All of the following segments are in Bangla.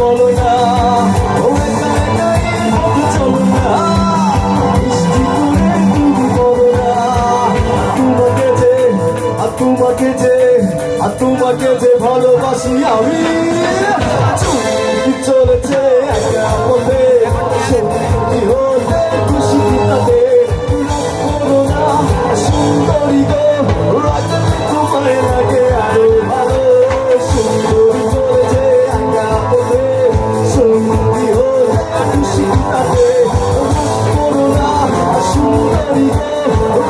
বলো না, ও একা একা এই পথে চলো না, মিষ্টি করে তুমি বলো না। তোমাকে যে ভালোবাসি আমি, চলেছে একা পথে, সত্যি হলে খুশি তাতে। করো না সুন্দরী গো, রাতে তোমায় লাগে আরো ভালো। সুন্দরী চলেছে একা পথে, সত্যি হলে খুশি তাতে। করো না সুন্দরী গো,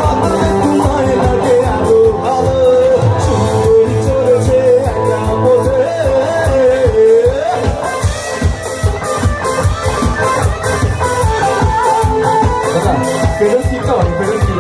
রাতে তোমায় লাগে আরো ভালো। সুন্দরী চলেছে একা পথে। Pero sí, pero sí.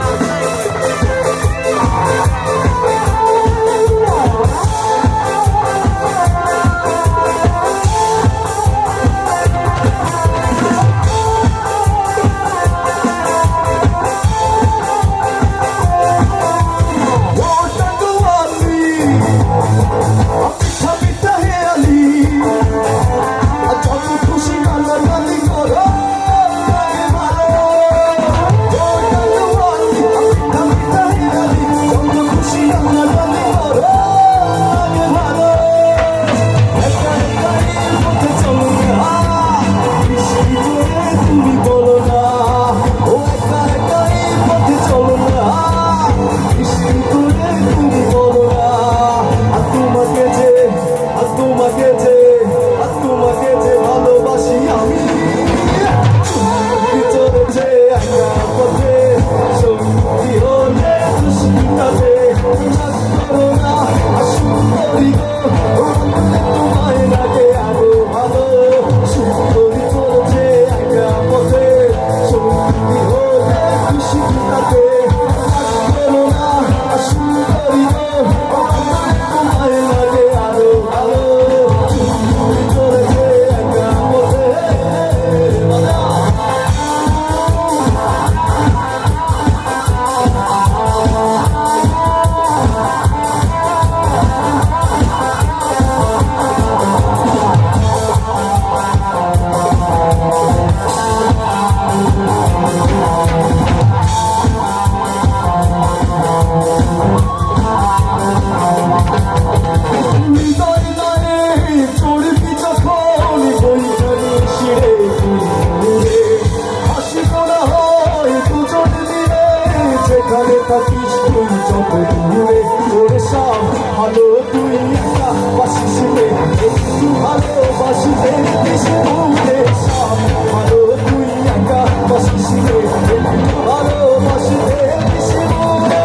থাকিস তুই যত দূরে, ওরে সব ভালো তুই একা বাসিসে, একটু ভালোবাসিতে বেশি দূরে। সব ভালো তুই একা বাসিসে, একটু ভালোবাসিতে বেশি দূরে।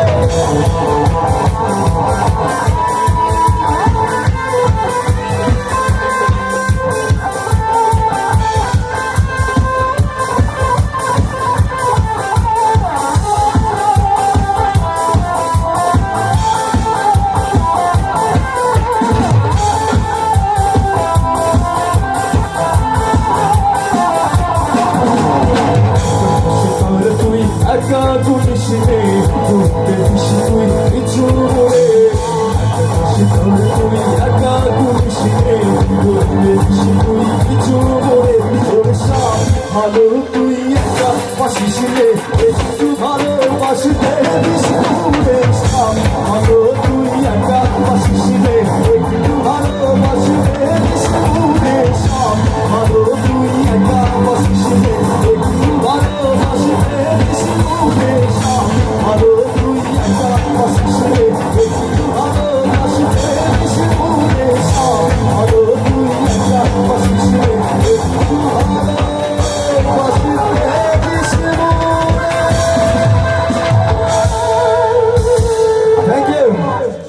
একা ঘুরিস রে, ঘুরতে দিস তুই কিছু রে। তুই একা ঘুরিস রে, ঘুরতে দিস তুই কিছু রে। ওরে সব ভালো তুই একা বাসিস রে, একটু ভালোবাসিতে দিস।